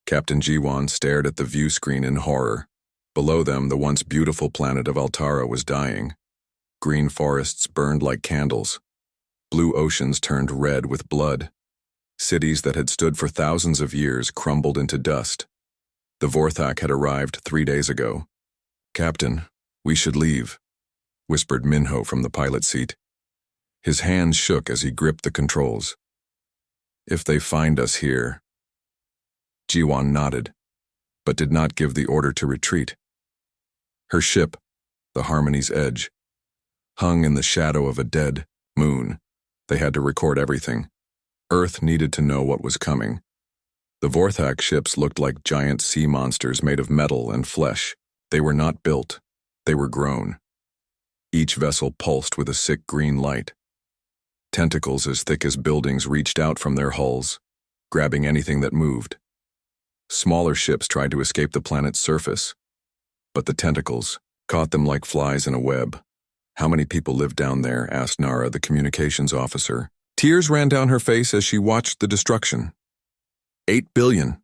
Captain Jiwan stared at the view screen in horror. Below them, the once beautiful planet of Altara was dying. Green forests burned like candles. Blue oceans turned red with blood. Cities that had stood for thousands of years crumbled into dust. The Vorthak had arrived 3 days ago. "Captain, we should leave," whispered Minho from the pilot seat. His hands shook as he gripped the controls. "If they find us here." Jiwan nodded, but did not give the order to retreat. Her ship, the Harmony's Edge, hung in the shadow of a dead moon. They had to record everything. Earth needed to know what was coming. The Vorthak ships looked like giant sea monsters made of metal and flesh. They were not built. They were grown. Each vessel pulsed with a sick green light. Tentacles as thick as buildings reached out from their hulls, grabbing anything that moved. Smaller ships tried to escape the planet's surface, but the tentacles caught them like flies in a web. "How many people live down there?" asked Nara, the communications officer. Tears ran down her face as she watched the destruction. 8 billion,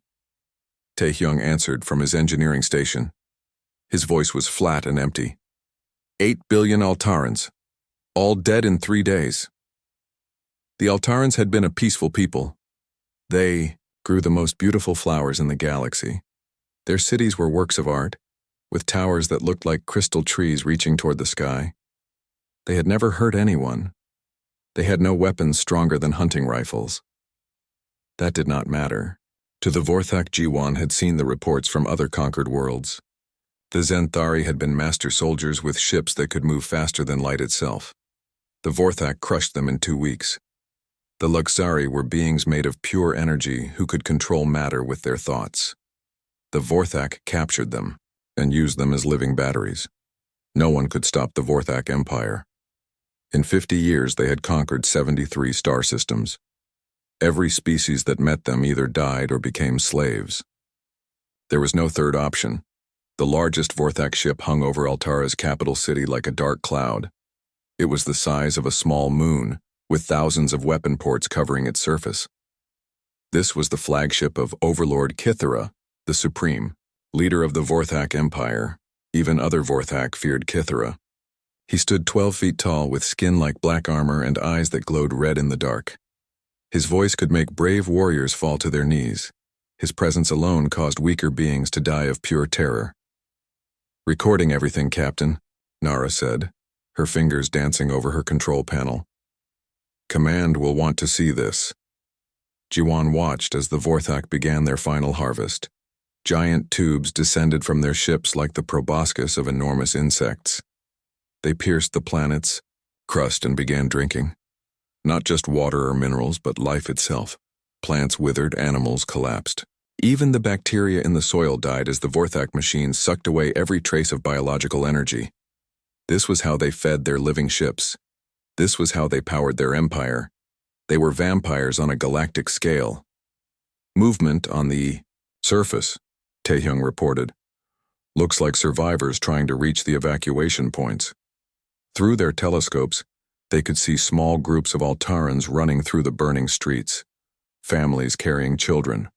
Taehyung answered from his engineering station. His voice was flat and empty. 8 billion Altarans, all dead in 3 days. The Altarans had been a peaceful people. They grew the most beautiful flowers in the galaxy. Their cities were works of art, with towers that looked like crystal trees reaching toward the sky. They had never hurt anyone. They had no weapons stronger than hunting rifles. That did not matter. To the Vorthak, Jiwan had seen the reports from other conquered worlds. The Zenthari had been master soldiers with ships that could move faster than light itself. The Vorthak crushed them in 2 weeks. The Luxari were beings made of pure energy who could control matter with their thoughts. The Vorthak captured them and used them as living batteries. No one could stop the Vorthak Empire. In 50 years, they had conquered 73 star systems. Every species that met them either died or became slaves. There was no third option. The largest Vorthak ship hung over Altara's capital city like a dark cloud. It was the size of a small moon, with thousands of weapon ports covering its surface. This was the flagship of Overlord Kithara, the Supreme, leader of the Vorthak Empire. Even other Vorthak feared Kithara. He stood 12 feet tall with skin like black armor and eyes that glowed red in the dark. His voice could make brave warriors fall to their knees. His presence alone caused weaker beings to die of pure terror. "Recording everything, Captain," Nara said, her fingers dancing over her control panel. "Command will want to see this." Jiwan watched as the Vorthak began their final harvest. Giant tubes descended from their ships like the proboscis of enormous insects. They pierced the planet's crust and began drinking. Not just water or minerals, but life itself. Plants withered, animals collapsed. Even the bacteria in the soil died as the Vorthak machines sucked away every trace of biological energy. This was how they fed their living ships. This was how they powered their empire. They were vampires on a galactic scale. "Movement on the surface," Taehyung reported. "Looks like survivors trying to reach the evacuation points." Through their telescopes, they could see small groups of Altarans running through the burning streets, families carrying children,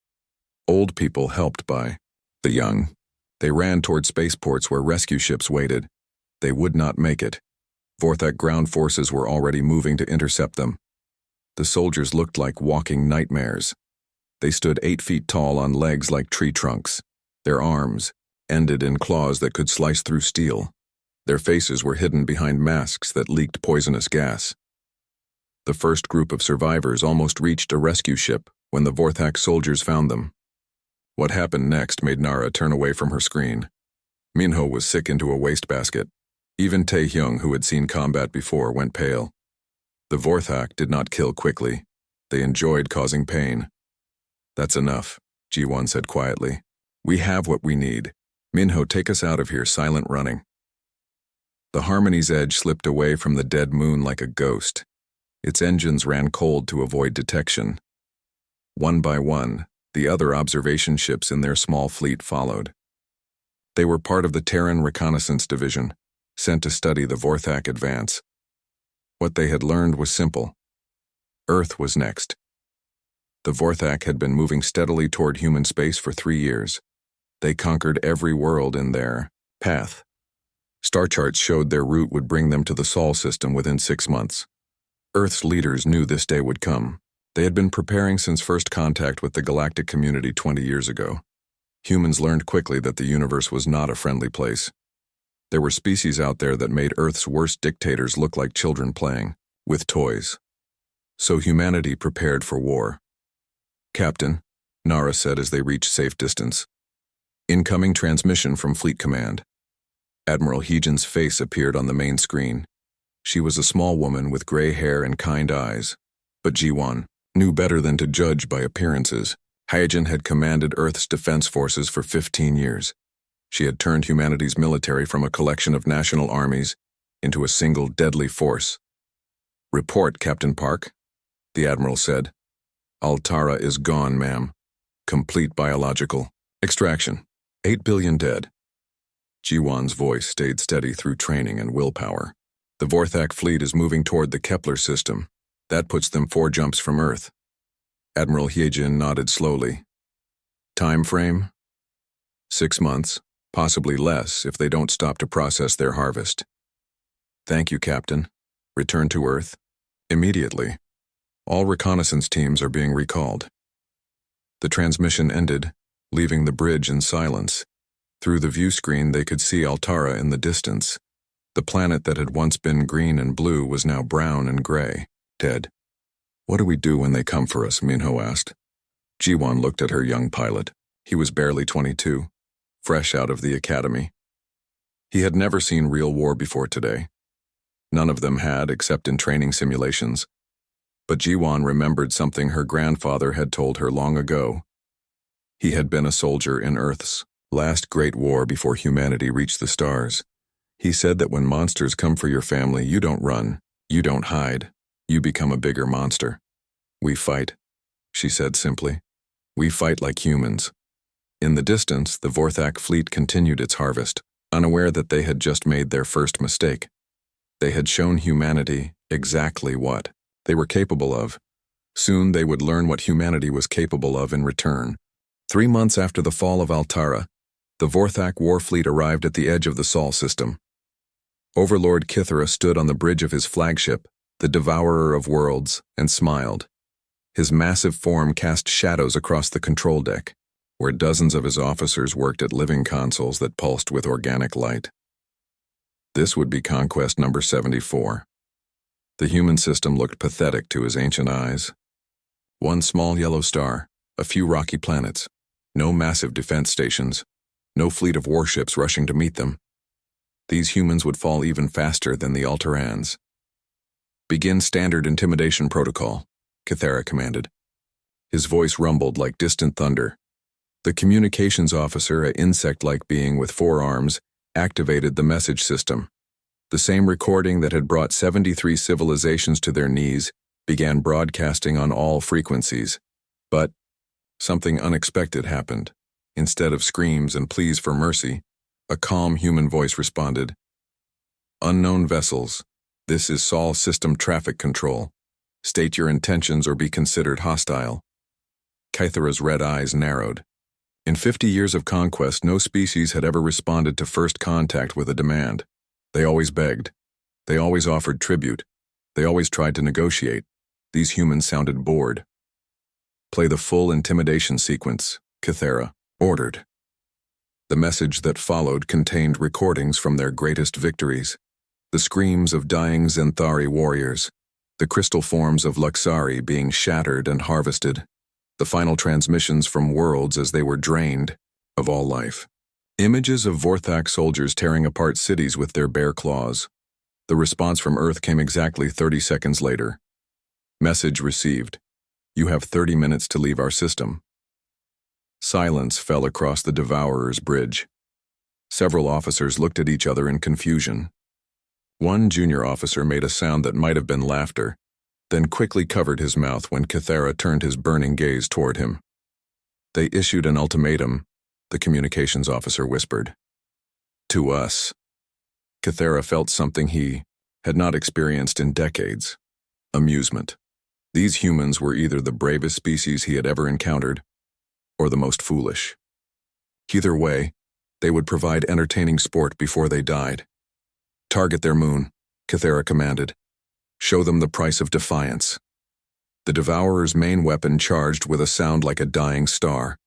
old people helped by the young. They ran toward spaceports where rescue ships waited. They would not make it. Vorthak ground forces were already moving to intercept them. The soldiers looked like walking nightmares. They stood 8 feet tall on legs like tree trunks. Their arms ended in claws that could slice through steel. Their faces were hidden behind masks that leaked poisonous gas. The first group of survivors almost reached a rescue ship when the Vorthak soldiers found them. What happened next made Nara turn away from her screen. Minho was sick into a wastebasket. Even Taehyung, who had seen combat before, went pale. The Vorthak did not kill quickly. They enjoyed causing pain. "That's enough," Jiwan said quietly. "We have what we need. Minho, take us out of here, silent running." The Harmony's Edge slipped away from the dead moon like a ghost. Its engines ran cold to avoid detection. One by one, the other observation ships in their small fleet followed. They were part of the Terran Reconnaissance Division, sent to study the Vorthak advance. What they had learned was simple. Earth was next. The Vorthak had been moving steadily toward human space for 3 years. They conquered every world in their path. Star charts showed their route would bring them to the Sol system within 6 months. Earth's leaders knew this day would come. They had been preparing since first contact with the galactic community 20 years ago. Humans learned quickly that the universe was not a friendly place. There were species out there that made Earth's worst dictators look like children playing with toys. So humanity prepared for war. "Captain," Nara said as they reached safe distance. "Incoming transmission from Fleet Command." Admiral Heejin's face appeared on the main screen. She was a small woman with gray hair and kind eyes. But Ji-won knew better than to judge by appearances. Heijin had commanded Earth's defense forces for 15 years. She had turned humanity's military from a collection of national armies into a single deadly force. "Report, Captain Park," the Admiral said. "Altara is gone, ma'am. Complete biological extraction. 8 billion dead." Ji-won's voice stayed steady through training and willpower. "The Vorthak fleet is moving toward the Kepler system. That puts them 4 jumps from Earth." Admiral Heijin nodded slowly. "Time frame? 6 months, possibly less if they don't stop to process their harvest." "Thank you, Captain. Return to Earth immediately. All reconnaissance teams are being recalled." The transmission ended, leaving the bridge in silence. Through the view screen they could see Altara in the distance. The planet that had once been green and blue was now brown and gray, dead. "What do we do when they come for us?" Minho asked. Ji-won looked at her young pilot. He was barely 22, fresh out of the academy. He had never seen real war before today. None of them had, except in training simulations. But Ji-won remembered something her grandfather had told her long ago. He had been a soldier in Earth's last great war before humanity reached the stars. He said that when monsters come for your family, you don't run, you don't hide, you become a bigger monster. "We fight," she said simply. "We fight like humans." In the distance, the Vorthak fleet continued its harvest, unaware that they had just made their first mistake. They had shown humanity exactly what they were capable of. Soon they would learn what humanity was capable of in return. 3 months after the fall of Altara, the Vorthak war fleet arrived at the edge of the Sol system. Overlord Kithara stood on the bridge of his flagship, the Devourer of Worlds, and smiled. His massive form cast shadows across the control deck, where dozens of his officers worked at living consoles that pulsed with organic light. This would be conquest number 74. The human system looked pathetic to his ancient eyes. One small yellow star, a few rocky planets, no massive defense stations, no fleet of warships rushing to meet them. These humans would fall even faster than the Alterans. "Begin standard intimidation protocol," Kithara commanded. His voice rumbled like distant thunder. The communications officer, an insect-like being with 4 arms, activated the message system. The same recording that had brought 73 civilizations to their knees began broadcasting on all frequencies. But something unexpected happened. Instead of screams and pleas for mercy, a calm human voice responded. "Unknown vessels, this is Sol system traffic control. State your intentions or be considered hostile." Kithara's red eyes narrowed. In 50 years of conquest, no species had ever responded to first contact with a demand. They always begged. They always offered tribute. They always tried to negotiate. These humans sounded bored. "Play the full intimidation sequence," Kithara ordered. The message that followed contained recordings from their greatest victories. The screams of dying Zenthari warriors. The crystal forms of Luxari being shattered and harvested. The final transmissions from worlds as they were drained of all life. Images of Vorthak soldiers tearing apart cities with their bare claws. The response from Earth came exactly 30 seconds later. Message received. You have 30 minutes to leave our system. Silence fell across the Devourer's bridge. Several officers looked at each other in confusion. One junior officer made a sound that might have been laughter, then quickly covered his mouth when Kithara turned his burning gaze toward him. They issued an ultimatum, the communications officer whispered. To us. Kithara felt something he had not experienced in decades. Amusement. These humans were either the bravest species he had ever encountered, or the most foolish. Either way, they would provide entertaining sport before they died. Target their moon, Kythera commanded. Show them the price of defiance. The Devourer's main weapon charged with a sound like a dying star.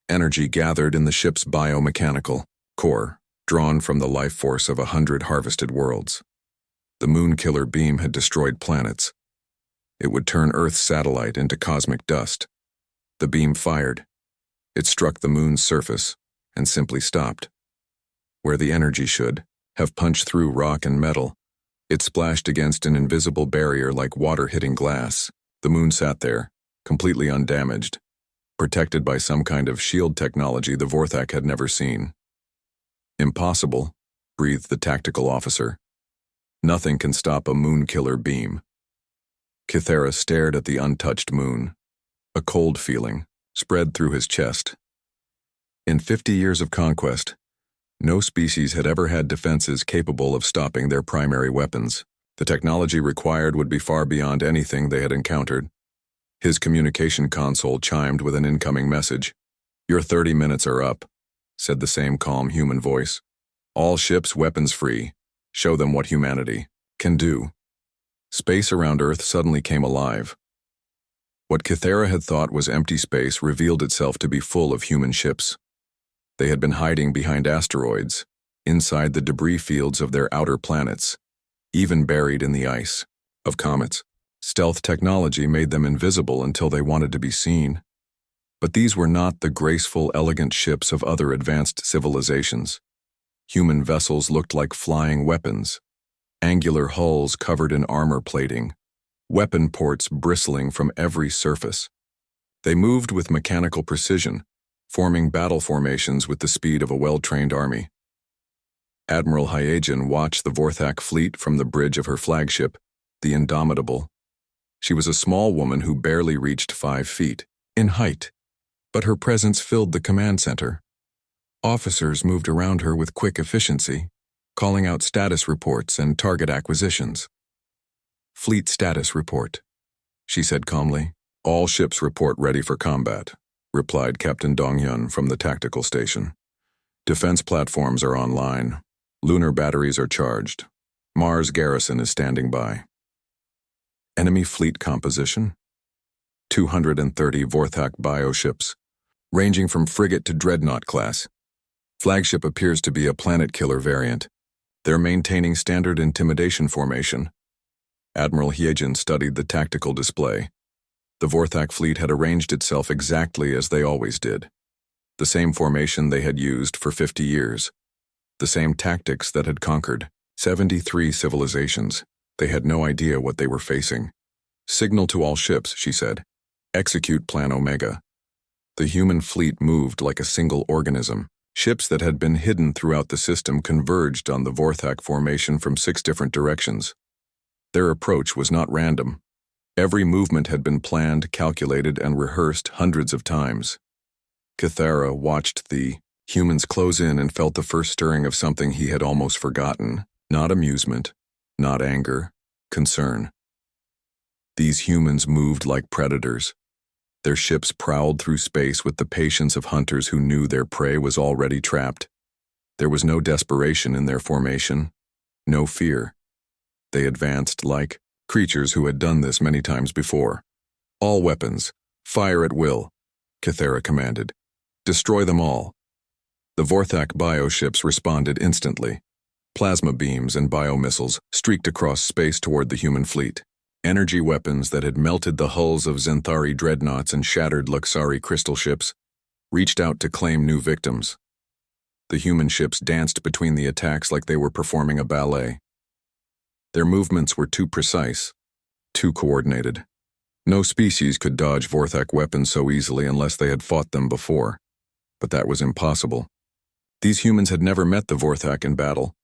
Energy gathered in the ship's biomechanical core, drawn from the life force of 100 harvested worlds. The moon killer beam had destroyed planets. It would turn Earth's satellite into cosmic dust. The beam fired. It struck the moon's surface and simply stopped. Where the energy should have punched through rock and metal, it splashed against an invisible barrier like water hitting glass. The moon sat there, completely undamaged, protected by some kind of shield technology the Vorthak had never seen. Impossible, breathed the tactical officer. Nothing can stop a moon killer beam. Kythera stared at the untouched moon. A cold feeling spread through his chest. In 50 years of conquest, no species had ever had defenses capable of stopping their primary weapons. The technology required would be far beyond anything they had encountered. His communication console chimed with an incoming message. "Your 30 minutes are up," said the same calm human voice. "All ships weapons free. Show them what humanity can do." Space around Earth suddenly came alive. What Kythera had thought was empty space revealed itself to be full of human ships. They had been hiding behind asteroids, inside the debris fields of their outer planets, even buried in the ice of comets. Stealth technology made them invisible until they wanted to be seen. But these were not the graceful, elegant ships of other advanced civilizations. Human vessels looked like flying weapons, angular hulls covered in armor plating, weapon ports bristling from every surface. They moved with mechanical precision, forming battle formations with the speed of a well-trained army. Admiral Hyagen watched the Vorthak fleet from the bridge of her flagship, the Indomitable. She was a small woman who barely reached 5 feet in height, but her presence filled the command center. Officers moved around her with quick efficiency, calling out status reports and target acquisitions. "Fleet status report," she said calmly. "All ships report ready for combat," replied Captain Dongyun from the tactical station. "Defense platforms are online. Lunar batteries are charged. Mars garrison is standing by." Enemy fleet composition? 230 Vorthak bioships, ranging from frigate to dreadnought class. Flagship appears to be a planet killer variant. They're maintaining standard intimidation formation. Admiral Hyagen studied the tactical display. The Vorthak fleet had arranged itself exactly as they always did. The same formation they had used for 50 years. The same tactics that had conquered 73 civilizations. They had no idea what they were facing. "Signal to all ships," she said. "Execute Plan Omega." The human fleet moved like a single organism. Ships that had been hidden throughout the system converged on the Vorthak formation from 6 different directions. Their approach was not random. Every movement had been planned, calculated, and rehearsed hundreds of times. Kythera watched the humans close in and felt the first stirring of something he had almost forgotten. Not amusement, not anger, concern. These humans moved like predators. Their ships prowled through space with the patience of hunters who knew their prey was already trapped. There was no desperation in their formation, no fear. They advanced like creatures who had done this many times before. "All weapons, fire at will," Kythera commanded. "Destroy them all." The Vorthak bioships responded instantly. Plasma beams and biomissiles streaked across space toward the human fleet. Energy weapons that had melted the hulls of Zenthari dreadnoughts and shattered Luxari crystal ships reached out to claim new victims. The human ships danced between the attacks like they were performing a ballet. Their movements were too precise, too coordinated. No species could dodge Vorthak weapons so easily unless they had fought them before. But that was impossible. These humans had never met the Vorthak in battle.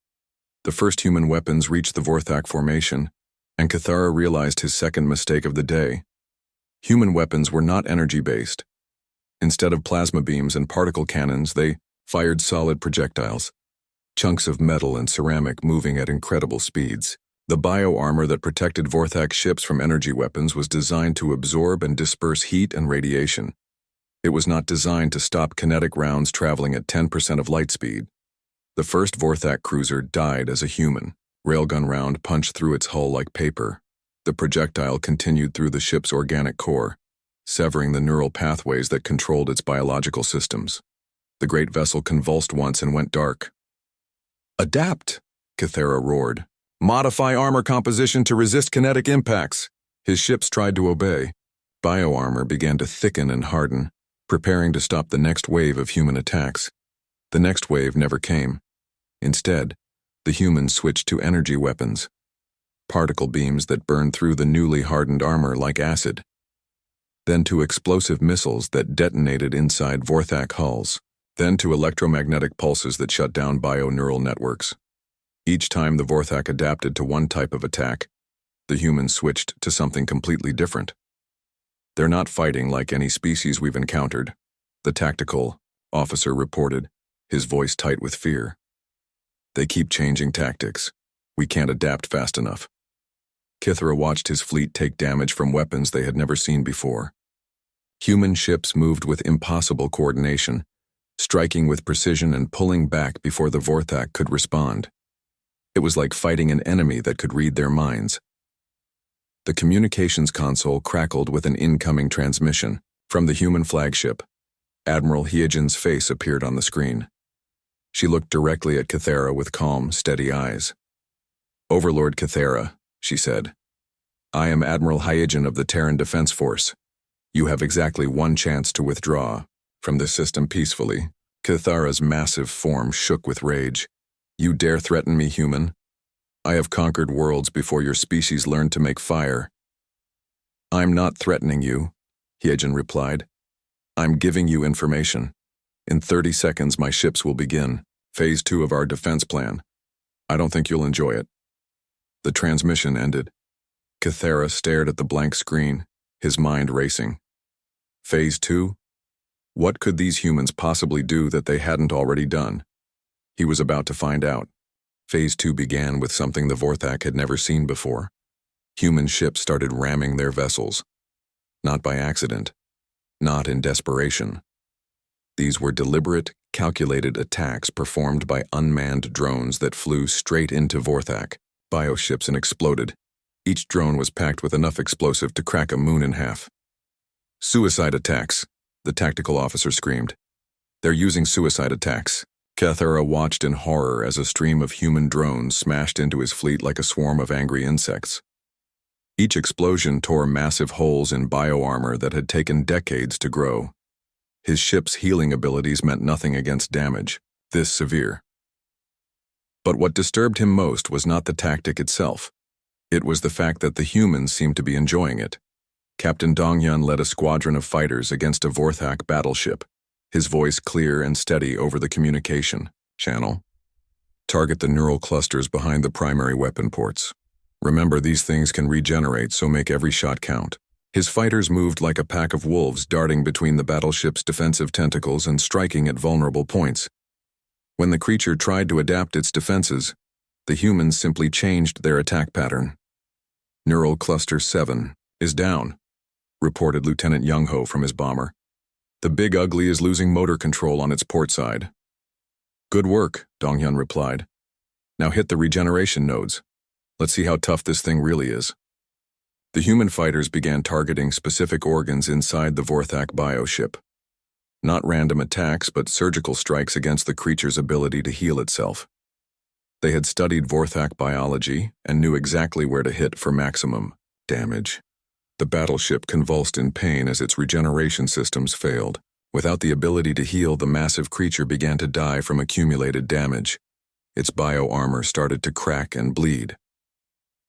The first human weapons reached the Vorthak formation, and Kythera realized his second mistake of the day. Human weapons were not energy-based. Instead of plasma beams and particle cannons, they fired solid projectiles, chunks of metal and ceramic moving at incredible speeds. The bio-armor that protected Vorthak ships from energy weapons was designed to absorb and disperse heat and radiation. It was not designed to stop kinetic rounds traveling at 10% of light speed. The first Vorthak cruiser died as a human. Railgun round punched through its hull like paper. The projectile continued through the ship's organic core, severing the neural pathways that controlled its biological systems. The great vessel convulsed once and went dark. "Adapt!" Kythera roared. "Modify armor composition to resist kinetic impacts." His ships tried to obey. Bioarmor began to thicken and harden, preparing to stop the next wave of human attacks. The next wave never came. Instead, the humans switched to energy weapons, particle beams that burned through the newly hardened armor like acid, then to explosive missiles that detonated inside Vorthak hulls, then to electromagnetic pulses that shut down bio-neural networks. Each time the Vorthak adapted to one type of attack, the humans switched to something completely different. "They're not fighting like any species we've encountered," the tactical officer reported, his voice tight with fear. "They keep changing tactics. We can't adapt fast enough." Kythera watched his fleet take damage from weapons they had never seen before. Human ships moved with impossible coordination, striking with precision and pulling back before the Vorthak could respond. It was like fighting an enemy that could read their minds. The communications console crackled with an incoming transmission. From the human flagship, Admiral Hyejin's face appeared on the screen. She looked directly at Kythera with calm, steady eyes. "Overlord Kythera," she said. "I am Admiral Hyejin of the Terran Defense Force. You have exactly one chance to withdraw from this system peacefully." Kythera's massive form shook with rage. "You dare threaten me, human? I have conquered worlds before your species learned to make fire." "I'm not threatening you," Hyejin replied. "I'm giving you information. In 30 seconds, my ships will begin Phase 2 of our defense plan. I don't think you'll enjoy it." The transmission ended. Kythera stared at the blank screen, his mind racing. Phase 2? What could these humans possibly do that they hadn't already done? He was about to find out. Phase 2 began with something the Vorthak had never seen before. Human ships started ramming their vessels. Not by accident. Not in desperation. These were deliberate, calculated attacks performed by unmanned drones that flew straight into Vorthak, bioships, and exploded. Each drone was packed with enough explosive to crack a moon in half. "Suicide attacks," the tactical officer screamed. "They're using suicide attacks." Kythera watched in horror as a stream of human drones smashed into his fleet like a swarm of angry insects. Each explosion tore massive holes in bioarmor that had taken decades to grow. His ship's healing abilities meant nothing against damage this severe. But what disturbed him most was not the tactic itself. It was the fact that the humans seemed to be enjoying it. Captain Dongyun led a squadron of fighters against a Vorthak battleship, his voice clear and steady over the communication channel. "Target the neural clusters behind the primary weapon ports. Remember, these things can regenerate, so make every shot count." His fighters moved like a pack of wolves, darting between the battleship's defensive tentacles and striking at vulnerable points. When the creature tried to adapt its defenses, the humans simply changed their attack pattern. "Neural Cluster 7 is down," reported Lieutenant Young-ho from his bomber. "The Big Ugly is losing motor control on its port side." "Good work," Donghyun replied. "Now hit the regeneration nodes. Let's see how tough this thing really is." The human fighters began targeting specific organs inside the Vorthak bioship. Not random attacks, but surgical strikes against the creature's ability to heal itself. They had studied Vorthak biology and knew exactly where to hit for maximum damage. The battleship convulsed in pain as its regeneration systems failed. Without the ability to heal, the massive creature began to die from accumulated damage. Its bioarmor started to crack and bleed.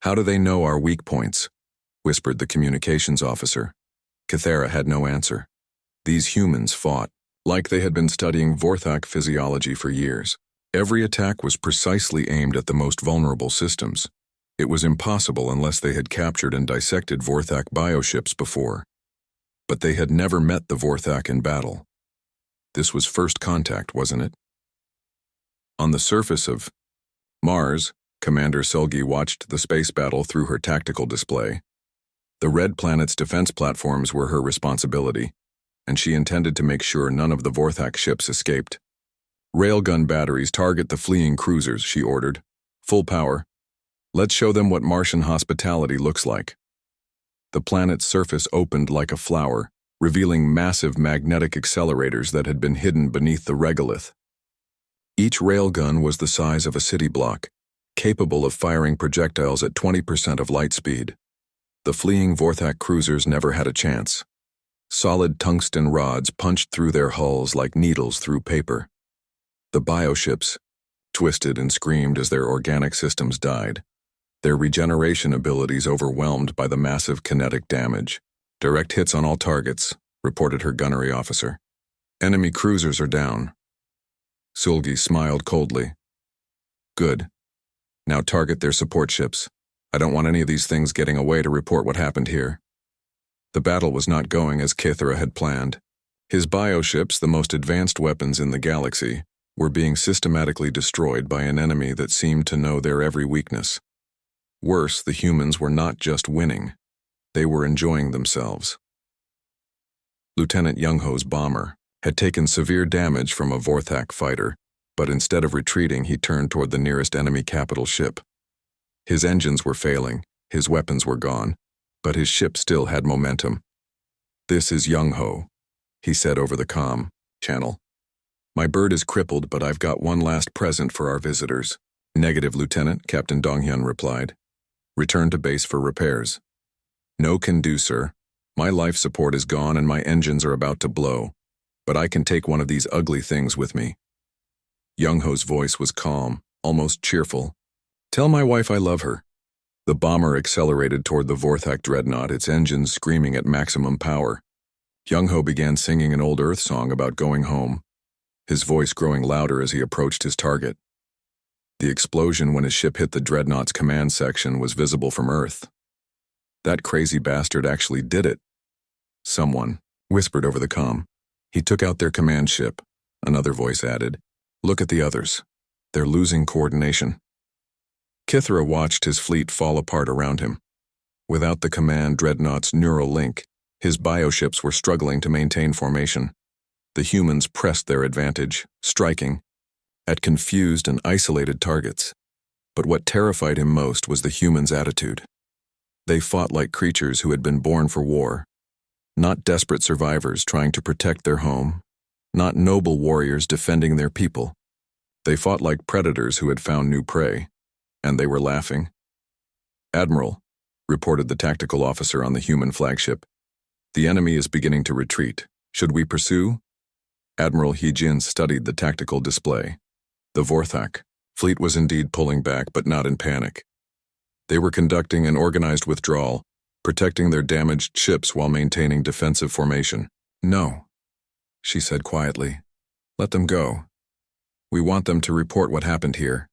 "How do they know our weak points?" whispered the communications officer. Kythera had no answer. These humans fought like they had been studying Vorthak physiology for years. Every attack was precisely aimed at the most vulnerable systems. It was impossible unless they had captured and dissected Vorthak bioships before. But they had never met the Vorthak in battle. This was first contact, wasn't it? On the surface of Mars, Commander Sulgi watched the space battle through her tactical display. The Red Planet's defense platforms were her responsibility, and she intended to make sure none of the Vorthak ships escaped. Railgun batteries target the fleeing cruisers, she ordered. Full power. Let's show them what Martian hospitality looks like. The planet's surface opened like a flower, revealing massive magnetic accelerators that had been hidden beneath the regolith. Each railgun was the size of a city block, capable of firing projectiles at 20% of light speed. The fleeing Vorthak cruisers never had a chance. Solid tungsten rods punched through their hulls like needles through paper. The bioships twisted and screamed as their organic systems died, their regeneration abilities overwhelmed by the massive kinetic damage. Direct hits on all targets, reported her gunnery officer. Enemy cruisers are down. Sulgi smiled coldly. Good. Now target their support ships. I don't want any of these things getting away to report what happened here. The battle was not going as Kithra had planned. His bioships, the most advanced weapons in the galaxy, were being systematically destroyed by an enemy that seemed to know their every weakness. Worse, the humans were not just winning. They were enjoying themselves. Lieutenant Youngho's bomber had taken severe damage from a Vorthak fighter, but instead of retreating, he turned toward the nearest enemy capital ship. His engines were failing, his weapons were gone, but his ship still had momentum. "This is Youngho," he said over the comm channel. "My bird is crippled, but I've got one last present for our visitors." "Negative, Lieutenant," Captain Donghyun replied. "Return to base for repairs." "No can do, sir. My life support is gone and my engines are about to blow, but I can take one of these ugly things with me." Youngho's voice was calm, almost cheerful. "Tell my wife I love her." The bomber accelerated toward the Vorthak dreadnought, its engines screaming at maximum power. Youngho began singing an old Earth song about going home, his voice growing louder as he approached his target. The explosion when his ship hit the dreadnought's command section was visible from Earth. "That crazy bastard actually did it," someone whispered over the comm. "He took out their command ship," another voice added. "Look at the others. They're losing coordination." Kithra watched his fleet fall apart around him. Without the command dreadnought's neural link, his bioships were struggling to maintain formation. The humans pressed their advantage, striking at confused and isolated targets. But what terrified him most was the humans' attitude. They fought like creatures who had been born for war, not desperate survivors trying to protect their home, not noble warriors defending their people. They fought like predators who had found new prey, and they were laughing. "Admiral," reported the tactical officer on the human flagship, "the enemy is beginning to retreat. Should we pursue?" Admiral Heejin studied the tactical display. The Vorthak fleet was indeed pulling back, but not in panic. They were conducting an organized withdrawal, protecting their damaged ships while maintaining defensive formation. "No," she said quietly. "Let them go. We want them to report what happened here."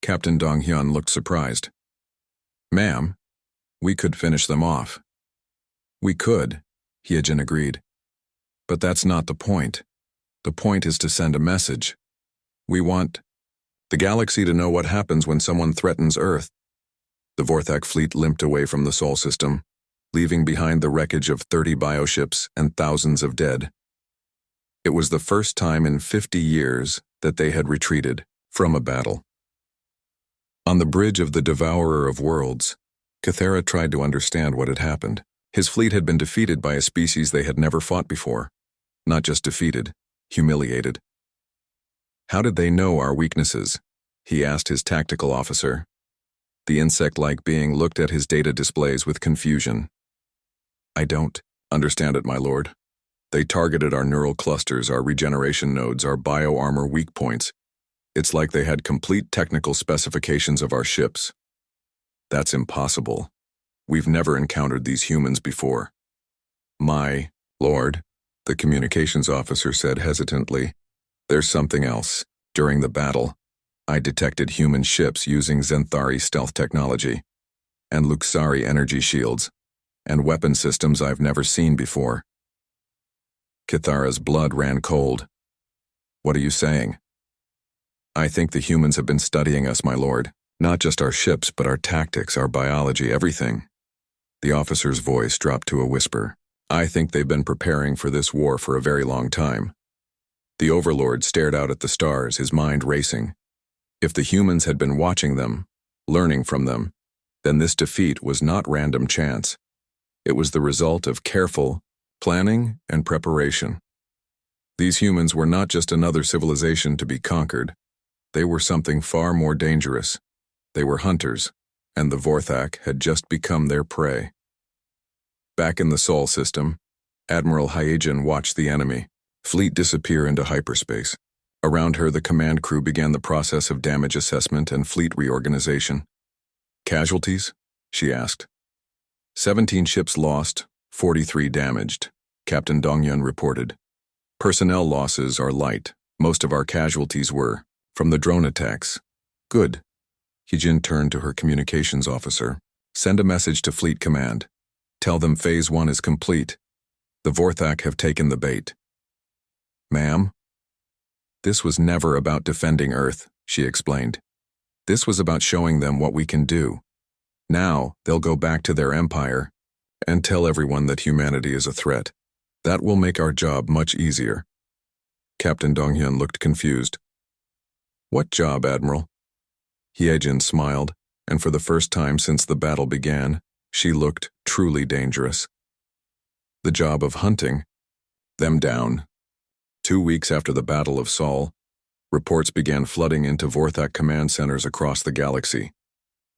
Captain Donghyun looked surprised. "Ma'am, we could finish them off." "We could," Heejin agreed. "But that's not the point. The point is to send a message. We want the galaxy to know what happens when someone threatens Earth." The Vorthak fleet limped away from the Sol system, leaving behind the wreckage of 30 bioships and thousands of dead. It was the first time in 50 years that they had retreated from a battle. On the bridge of the Devourer of Worlds, Kithra tried to understand what had happened. His fleet had been defeated by a species they had never fought before. Not just defeated, humiliated. "How did they know our weaknesses?" he asked his tactical officer. The insect-like being looked at his data displays with confusion. "I don't understand it, my lord. They targeted our neural clusters, our regeneration nodes, our bioarmor weak points. It's like they had complete technical specifications of our ships." "That's impossible. We've never encountered these humans before." "My lord," the communications officer said hesitantly, "there's something else. During the battle, I detected human ships using Zenthari stealth technology, and Luxari energy shields, and weapon systems I've never seen before." Kithara's blood ran cold. "What are you saying?" "I think the humans have been studying us, my lord. Not just our ships, but our tactics, our biology, everything. The officer's voice dropped to a whisper. I think they've been preparing for this war for a very long time. The overlord stared out at the stars, his mind racing. If the humans had been watching them, learning from them, then this defeat was not random chance. It was the result of careful planning and preparation. These humans were not just another civilization to be conquered. They were something far more dangerous. They were hunters, and the Vorthak had just become their prey. Back in the Sol system, Admiral Hyagin watched the enemy fleet disappear into hyperspace. Around her, the command crew began the process of damage assessment and fleet reorganization. Casualties? She asked. 17 ships lost, 43 damaged, Captain Dongyun reported. Personnel losses are light. Most of our casualties were from the drone attacks. Good. Hyagin turned to her communications officer. Send a message to Fleet Command. Tell them Phase 1 is complete. The Vorthak have taken the bait. Ma'am? This was never about defending Earth, she explained. This was about showing them what we can do. Now, they'll go back to their empire and tell everyone that humanity is a threat. That will make our job much easier. Captain Donghyun looked confused. What job, Admiral? Hyagin smiled, and for the first time since the battle began, she looked truly dangerous. The job of hunting them down. 2 weeks after the Battle of Sol, reports began flooding into Vorthak command centers across the galaxy.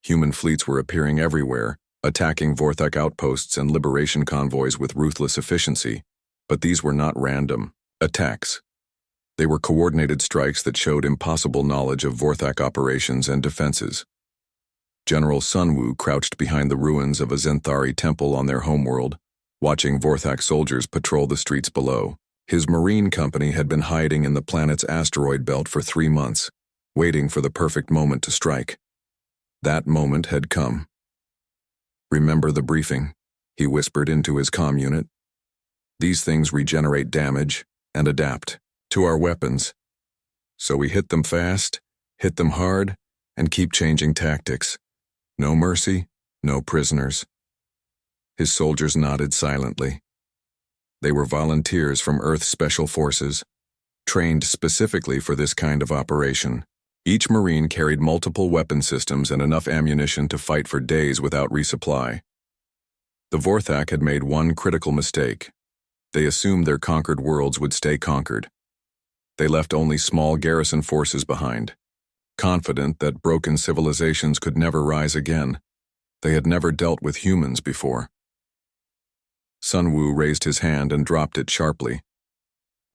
Human fleets were appearing everywhere, attacking Vorthak outposts and liberation convoys with ruthless efficiency. But these were not random attacks. They were coordinated strikes that showed impossible knowledge of Vorthak operations and defenses. General Sunwoo crouched behind the ruins of a Zenthari temple on their homeworld, watching Vorthak soldiers patrol the streets below. His marine company had been hiding in the planet's asteroid belt for 3 months, waiting for the perfect moment to strike. That moment had come. Remember the briefing, he whispered into his comm unit. These things regenerate damage and adapt to our weapons. So we hit them fast, hit them hard, and keep changing tactics. No mercy, no prisoners. His soldiers nodded silently. They were volunteers from Earth's Special Forces, trained specifically for this kind of operation. Each Marine carried multiple weapon systems and enough ammunition to fight for days without resupply. The Vorthak had made one critical mistake. They assumed their conquered worlds would stay conquered. They left only small garrison forces behind, confident that broken civilizations could never rise again. They had never dealt with humans before. Sunwoo raised his hand and dropped it sharply.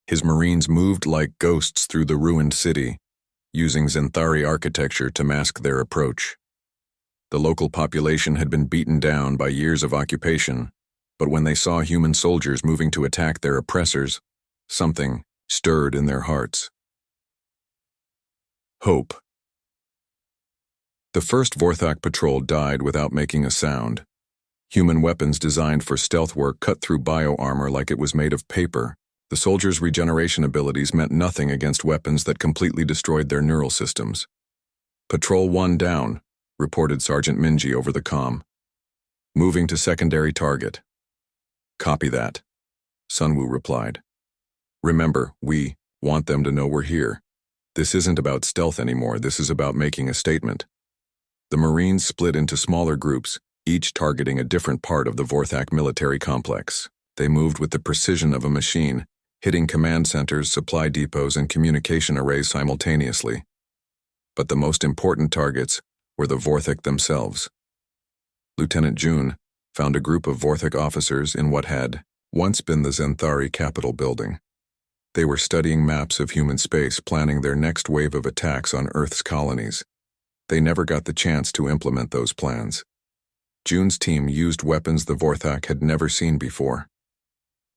His Marines moved like ghosts through the ruined city, using Zenthari architecture to mask their approach. The local population had been beaten down by years of occupation, but when they saw human soldiers moving to attack their oppressors, something stirred in their hearts. Hope. The first Vorthak patrol died without making a sound. Human weapons designed for stealth work cut through bio-armor like it was made of paper. The soldiers' regeneration abilities meant nothing against weapons that completely destroyed their neural systems. Patrol 1 down, reported Sergeant Minji over the comm. Moving to secondary target. Copy that, Sunwoo replied. Remember, we want them to know we're here. This isn't about stealth anymore, this is about making a statement. The Marines split into smaller groups, each targeting a different part of the Vorthak military complex. They moved with the precision of a machine, hitting command centers, supply depots, and communication arrays simultaneously. But the most important targets were the Vorthak themselves. Lieutenant June found a group of Vorthak officers in what had once been the Zenthari Capitol building. They were studying maps of human space, planning their next wave of attacks on Earth's colonies. They never got the chance to implement those plans. June's team used weapons the Vorthak had never seen before.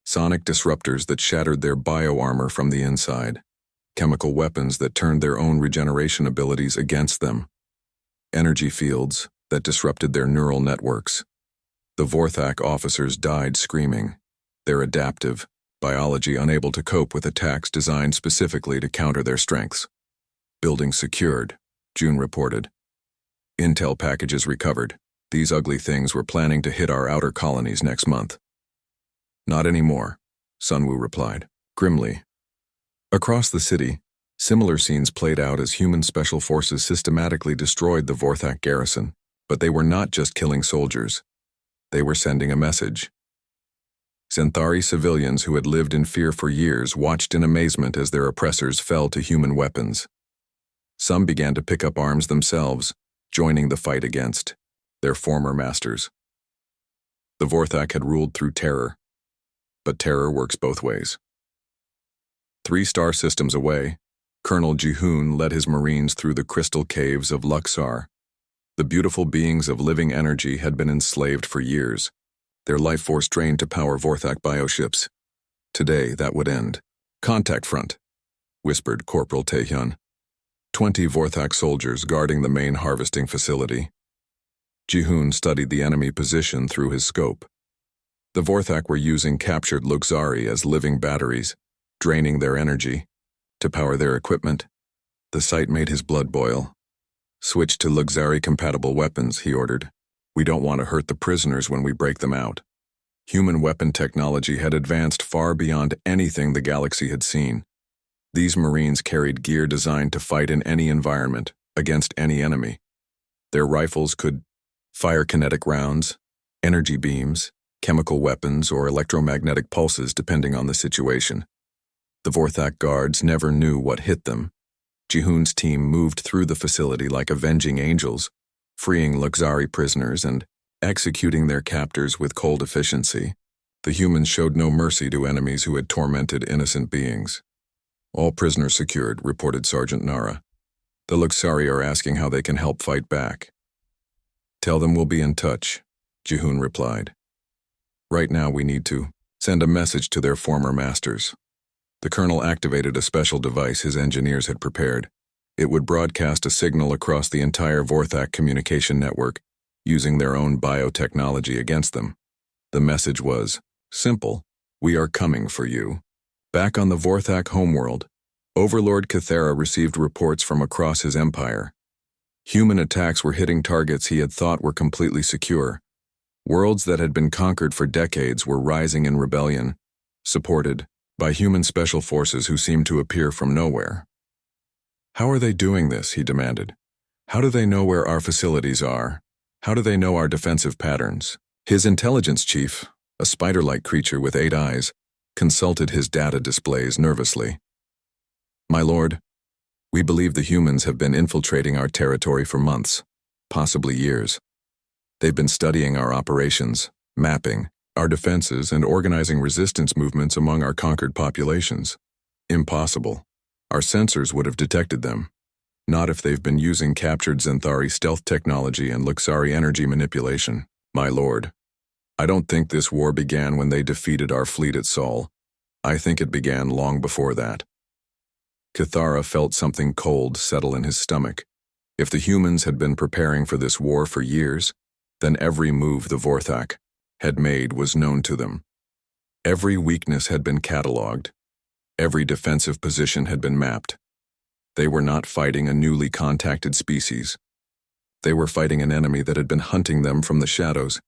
Sonic disruptors that shattered their bio-armor from the inside. Chemical weapons that turned their own regeneration abilities against them. Energy fields that disrupted their neural networks. The Vorthak officers died screaming. Their adaptive biology unable to cope with attacks designed specifically to counter their strengths. Building secured, June reported. Intel packages recovered. These ugly things were planning to hit our outer colonies next month. Not anymore, Sunwoo replied, grimly. Across the city, similar scenes played out as human special forces systematically destroyed the Vorthak garrison, but they were not just killing soldiers. They were sending a message. Xanthari civilians who had lived in fear for years watched in amazement as their oppressors fell to human weapons. Some began to pick up arms themselves, joining the fight against their former masters. The Vorthak had ruled through terror, but terror works both ways. 3 star systems away, Colonel Jihoon led his Marines through the crystal caves of Luxar. The beautiful beings of living energy had been enslaved for years, their life force drained to power Vorthak bioships. Today, that would end. Contact front, whispered Corporal Taehyun. 20 Vorthak soldiers guarding the main harvesting facility. Jihoon studied the enemy position through his scope. The Vorthak were using captured Luxari as living batteries, draining their energy to power their equipment. The sight made his blood boil. Switch to Luxari-compatible weapons, he ordered. We don't want to hurt the prisoners when we break them out. Human weapon technology had advanced far beyond anything the galaxy had seen. These Marines carried gear designed to fight in any environment, against any enemy. Their rifles could fire kinetic rounds, energy beams, chemical weapons, or electromagnetic pulses depending on the situation. The Vorthak guards never knew what hit them. Jihoon's team moved through the facility like avenging angels, freeing Luxari prisoners and executing their captors with cold efficiency. The humans showed no mercy to enemies who had tormented innocent beings. All prisoners secured, reported Sergeant Nara. The Luxari are asking how they can help fight back. Tell them we'll be in touch, Jihoon replied. Right now we need to send a message to their former masters. The colonel activated a special device his engineers had prepared. It would broadcast a signal across the entire Vorthak communication network, using their own biotechnology against them. The message was simple: we are coming for you. Back on the Vorthak homeworld, Overlord Cathera received reports from across his empire. Human attacks were hitting targets he had thought were completely secure. Worlds that had been conquered for decades were rising in rebellion, supported by human special forces who seemed to appear from nowhere. How are they doing this, he demanded. How do they know where our facilities are? How do they know our defensive patterns? His intelligence chief, a spider-like creature with 8 eyes, consulted his data displays nervously. My lord, we believe the humans have been infiltrating our territory for months, possibly years. They've been studying our operations, mapping our defenses, and organizing resistance movements among our conquered populations. Impossible. Our sensors would have detected them. Not if they've been using captured Xanthari stealth technology and Luxari energy manipulation. My lord, I don't think this war began when they defeated our fleet at Sol. I think it began long before that. Cathara felt something cold settle in his stomach. If the humans had been preparing for this war for years, then every move the Vorthak had made was known to them. Every weakness had been catalogued. Every defensive position had been mapped. They were not fighting a newly contacted species. They were fighting an enemy that had been hunting them from the shadows.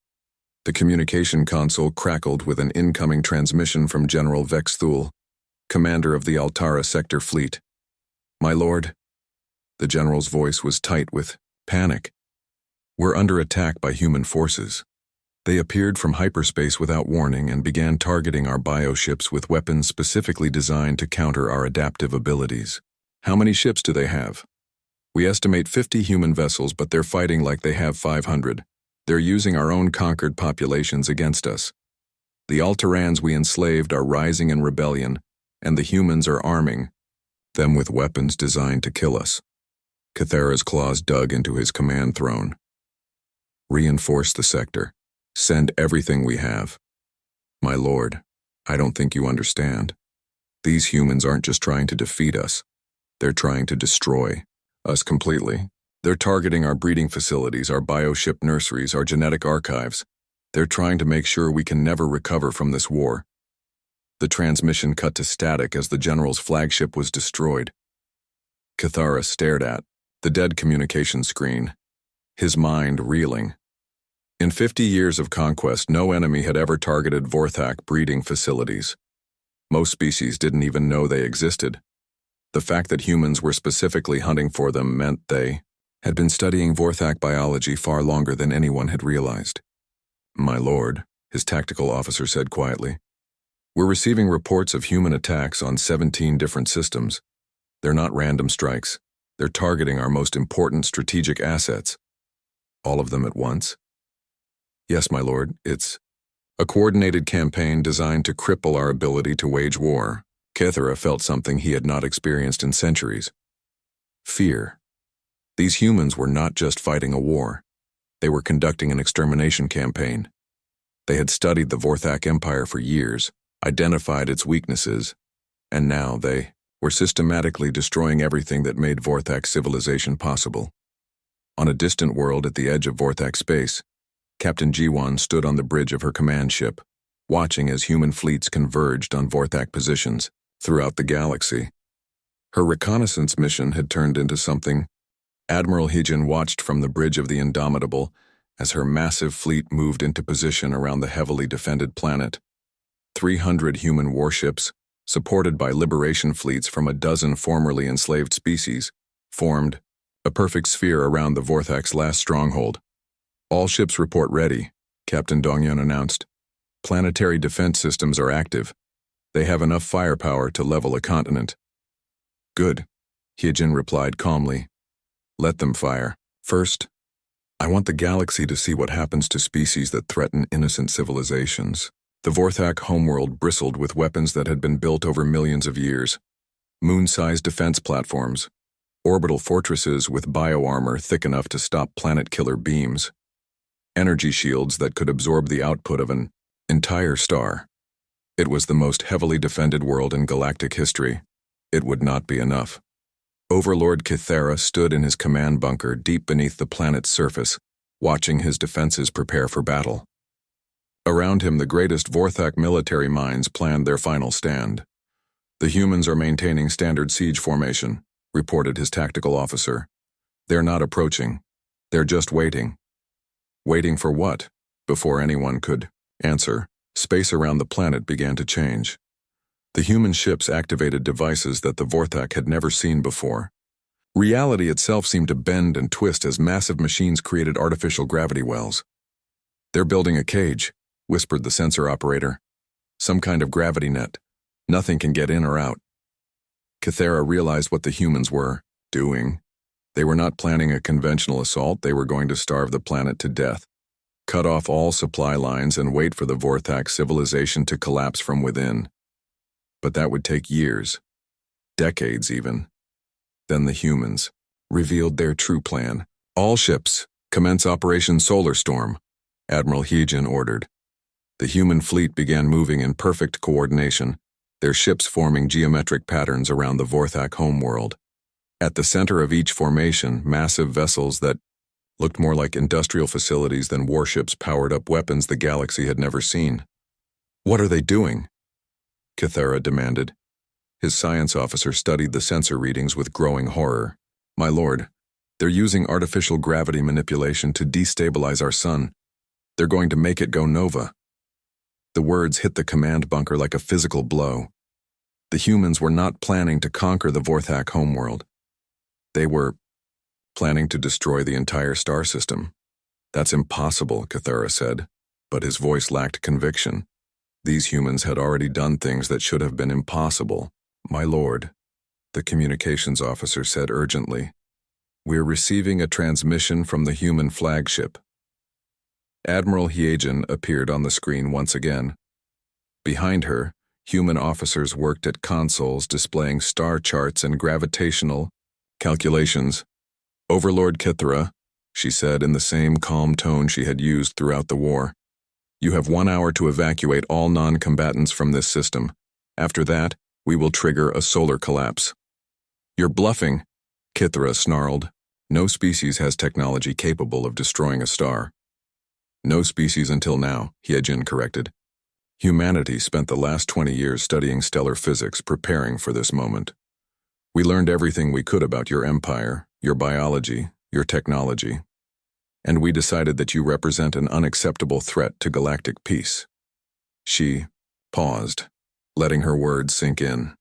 The communication console crackled with an incoming transmission from General Vex Thul, commander of the Altara sector fleet. My lord, the general's voice was tight with panic. We're under attack by human forces. They appeared from hyperspace without warning and began targeting our bioships with weapons specifically designed to counter our adaptive abilities. How many ships do they have? We estimate 50 human vessels, but they're fighting like they have 500. They're using our own conquered populations against us. The Alterans we enslaved are rising in rebellion, and the humans are arming them with weapons designed to kill us. Cathera's claws dug into his command throne. Reinforce the sector. Send everything we have. My lord, I don't think you understand. These humans aren't just trying to defeat us. They're trying to destroy us completely. They're targeting our breeding facilities, our bioship nurseries, our genetic archives. They're trying to make sure we can never recover from this war. The transmission cut to static as the general's flagship was destroyed. Cathara stared at the dead communication screen. his mind reeling. In 50 years of conquest, no enemy had ever targeted Vorthak breeding facilities. Most species didn't even know they existed. The fact that humans were specifically hunting for them meant they had been studying Vorthak biology far longer than anyone had realized. "My lord," his tactical officer said quietly, "we're receiving reports of human attacks on 17 different systems. They're not random strikes. They're targeting our most important strategic assets." "All of them at once?" "Yes, my lord, it's a coordinated campaign designed to cripple our ability to wage war." Kethera felt something he had not experienced in centuries. Fear. These humans were not just fighting a war. They were conducting an extermination campaign. They had studied the Vorthak Empire for years, identified its weaknesses, and now they were systematically destroying everything that made Vorthak civilization possible. On a distant world at the edge of Vorthak space, Captain Jiwan stood on the bridge of her command ship, watching as human fleets converged on Vorthak positions throughout the galaxy. Her reconnaissance mission had turned into something. Admiral Hijin watched from the bridge of the Indomitable as her massive fleet moved into position around the heavily defended planet. 300 human warships, supported by liberation fleets from a dozen formerly enslaved species, formed a perfect sphere around the Vorthak's last stronghold. "All ships report ready," Captain Dongyan announced. "Planetary defense systems are active. They have enough firepower to level a continent." "Good," Hijin replied calmly. "Let them fire. First, I want the galaxy to see what happens to species that threaten innocent civilizations." The Vorthak homeworld bristled with weapons that had been built over millions of years. Moon-sized defense platforms, orbital fortresses with bioarmor thick enough to stop planet-killer beams, energy shields that could absorb the output of an entire star. It was the most heavily defended world in galactic history. It would not be enough. Overlord Kethera stood in his command bunker deep beneath the planet's surface, watching his defenses prepare for battle. Around him, the greatest Vorthak military minds planned their final stand. "The humans are maintaining standard siege formation," reported his tactical officer. "They're not approaching. They're just waiting." Waiting for what? Before anyone could answer, space around the planet began to change. The human ships activated devices that the Vorthak had never seen before. Reality itself seemed to bend and twist as massive machines created artificial gravity wells. "They're building a cage," whispered the sensor operator. "Some kind of gravity net. Nothing can get in or out." Kethera realized what the humans were doing. They were not planning a conventional assault. They were going to starve the planet to death, cut off all supply lines, and wait for the Vorthak civilization to collapse from within. But that would take years, decades even. Then the humans revealed their true plan. "All ships, commence Operation Solar Storm," Admiral Hijin ordered. The human fleet began moving in perfect coordination, their ships forming geometric patterns around the Vorthak homeworld. At the center of each formation, massive vessels that looked more like industrial facilities than warships powered up weapons the galaxy had never seen. "What are they doing?" Kethera demanded. His science officer studied the sensor readings with growing horror. "My lord, they're using artificial gravity manipulation to destabilize our sun. They're going to make it go nova." The words hit the command bunker like a physical blow. The humans were not planning to conquer the Vorthak homeworld. They were planning to destroy the entire star system. "That's impossible," Kethera said, but his voice lacked conviction. These humans had already done things that should have been impossible. "My lord," the communications officer said urgently, "we're receiving a transmission from the human flagship." Admiral Hijin appeared on the screen once again. Behind her, human officers worked at consoles displaying star charts and gravitational calculations. "Overlord Kethera," she said in the same calm tone she had used throughout the war, "you have 1 hour to evacuate all non-combatants from this system. After that, we will trigger a solar collapse." "You're bluffing," Kethera snarled. "No species has technology capable of destroying a star." "No species until now," Hijin corrected. "Humanity spent the last 20 years studying stellar physics, preparing for this moment. We learned everything we could about your empire, your biology, your technology. and we decided that you represent an unacceptable threat to galactic peace." She paused, letting her words sink in.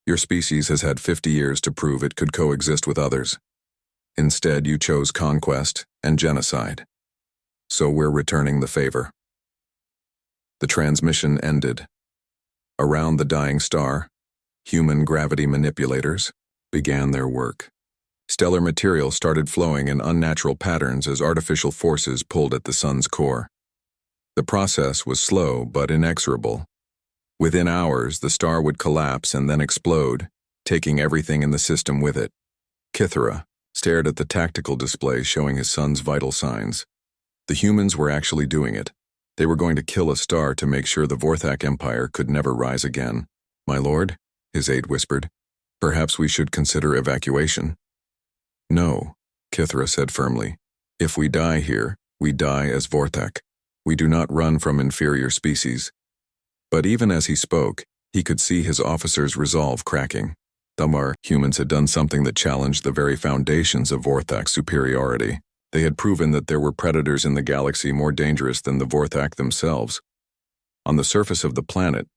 "Your species has had 50 years to prove it could coexist with others. Instead, you chose conquest and genocide. So we're returning the favor." The transmission ended. Around the dying star, human gravity manipulators began their work. Stellar material started flowing in unnatural patterns as artificial forces pulled at the sun's core. The process was slow but inexorable. Within hours, the star would collapse and then explode, taking everything in the system with it. Kithara stared at the tactical display showing his son's vital signs. The humans were actually doing it. They were going to kill a star to make sure the Vorthak Empire could never rise again. "My lord," his aide whispered, "perhaps we should consider evacuation." "No," Kithara said firmly. "If we die here, we die as Vorthak. We do not run from inferior species." But even as he spoke, he could see his officer's resolve cracking. Damar humans had done something that challenged the very foundations of Vorthak's superiority. They had proven that there were predators in the galaxy more dangerous than the Vorthak themselves. On the surface of the planet,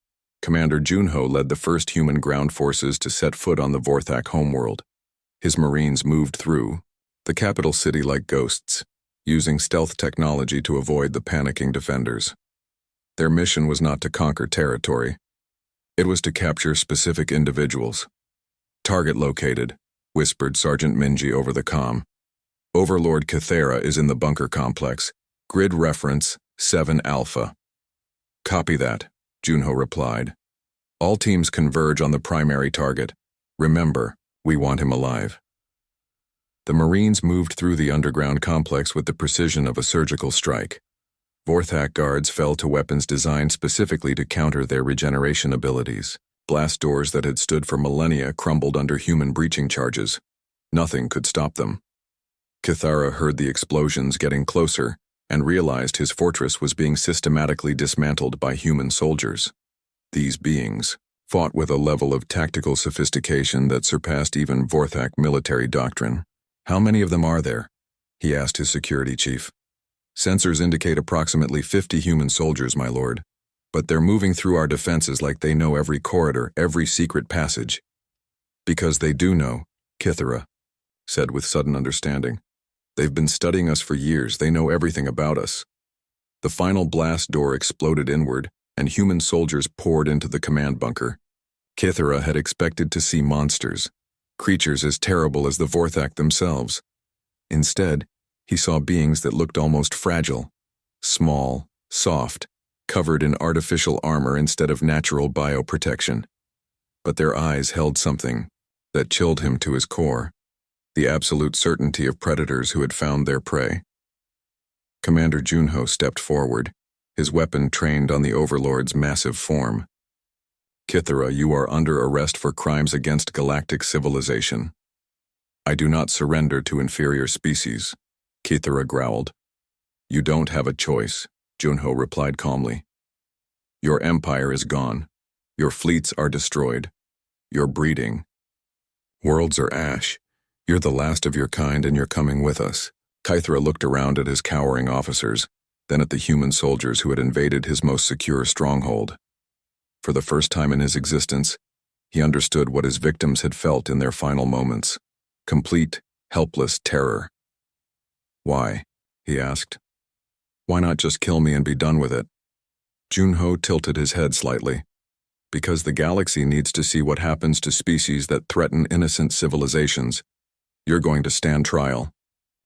Commander Junho led the first human ground forces to set foot on the Vorthak homeworld. His Marines moved through the capital city like ghosts, using stealth technology to avoid the panicking defenders. Their mission was not to conquer territory. It was to capture specific individuals. "Target located," whispered Sergeant Minji over the comm. "Overlord Kithara is in the bunker complex. Grid reference 7 Alpha. "Copy that," Junho replied. "All teams converge on the primary target. Remember, we want him alive." The Marines moved through the underground complex with the precision of a surgical strike. Vorthak guards fell to weapons designed specifically to counter their regeneration abilities. Blast doors that had stood for millennia crumbled under human breaching charges. Nothing could stop them. Kithara heard the explosions getting closer and realized his fortress was being systematically dismantled by human soldiers. These beings fought with a level of tactical sophistication that surpassed even Vorthak military doctrine. "How many of them are there?" he asked his security chief. "Sensors indicate approximately 50 human soldiers, my lord. But they're moving through our defenses like they know every corridor, every secret passage." "Because they do know," Kithara said with sudden understanding. "They've been studying us for years. They know everything about us." The final blast door exploded inward, and human soldiers poured into the command bunker. Kithara had expected to see monsters, creatures as terrible as the Vorthak themselves. Instead, he saw beings that looked almost fragile, small, soft, covered in artificial armor instead of natural bioprotection. But their eyes held something that chilled him to his core, the absolute certainty of predators who had found their prey. Commander Junho stepped forward, his weapon trained on the Overlord's massive form. "Kithara, you are under arrest for crimes against galactic civilization." "I do not surrender to inferior species," Kithara growled. "You don't have a choice," Junho replied calmly. "Your empire is gone. Your fleets are destroyed. Your breeding. Worlds are ash. You're the last of your kind and you're coming with us." Kithara looked around at his cowering officers, then at the human soldiers who had invaded his most secure stronghold. For the first time in his existence, he understood what his victims had felt in their final moments. Complete, helpless terror. "Why?" he asked. "Why not just kill me and be done with it?" Junho tilted his head slightly. "Because the galaxy needs to see what happens to species that threaten innocent civilizations. You're going to stand trial,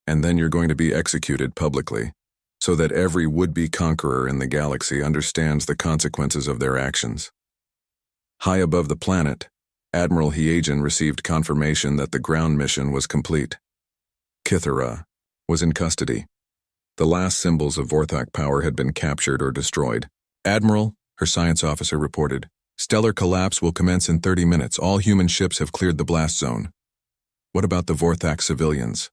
and then you're going to be executed publicly, so that every would-be conqueror in the galaxy understands the consequences of their actions." High above the planet, Admiral Hiejin received confirmation that the ground mission was complete. Kithara was in custody. The last symbols of Vorthak power had been captured or destroyed. "Admiral," her science officer reported, "stellar collapse will commence in 30 minutes. All human ships have cleared the blast zone." "What about the Vorthak civilians?"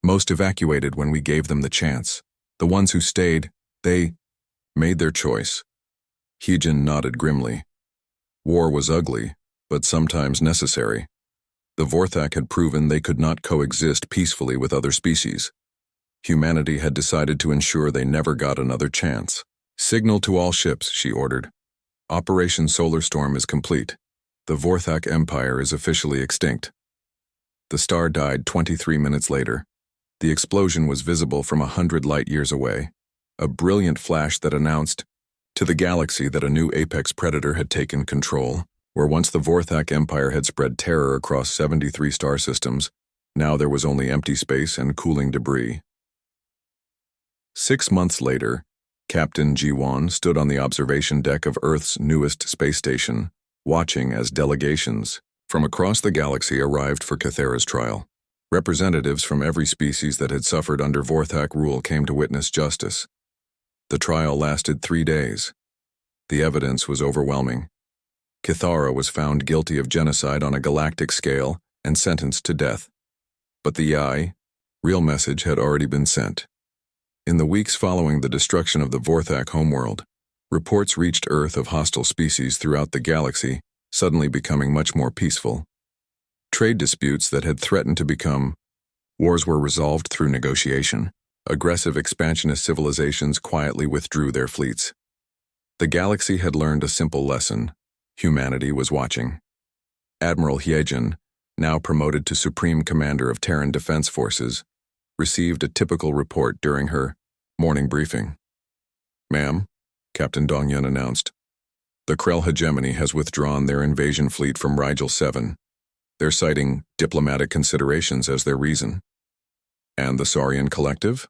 "Most evacuated when we gave them the chance. The ones who stayed, they made their choice." Hiejin nodded grimly. War was ugly, but sometimes necessary. The Vorthak had proven they could not coexist peacefully with other species. Humanity had decided to ensure they never got another chance. "Signal to all ships," she ordered. "Operation Solar Storm is complete. The Vorthak Empire is officially extinct." The star died 23 minutes later. The explosion was visible from 100 light-years away, a brilliant flash that announced to the galaxy that a new apex predator had taken control. Where once the Vorthak Empire had spread terror across 73 star systems, now there was only empty space and cooling debris. 6 months later, Captain Jiwon stood on the observation deck of Earth's newest space station, watching as delegations from across the galaxy arrived for Cathera's trial. Representatives from every species that had suffered under Vorthak rule came to witness justice. The trial lasted 3 days. The evidence was overwhelming. Cathera was found guilty of genocide on a galactic scale and sentenced to death. But the real message had already been sent. In the weeks following the destruction of the Vorthak homeworld, reports reached Earth of hostile species throughout the galaxy, suddenly becoming much more peaceful. Trade disputes that had threatened to become wars were resolved through negotiation. Aggressive expansionist civilizations quietly withdrew their fleets. The galaxy had learned a simple lesson. Humanity was watching. Admiral Hyejin, now promoted to Supreme Commander of Terran Defense Forces, received a typical report during her morning briefing. "Ma'am," Captain Dongyun announced, "the Krell hegemony has withdrawn their invasion fleet from Rigel 7. They're citing diplomatic considerations as their reason. And the Saurian Collective?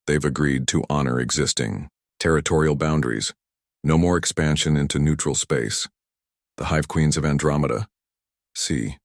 They've agreed to honor existing territorial boundaries. No more expansion into neutral space. The Hive Queens of Andromeda. See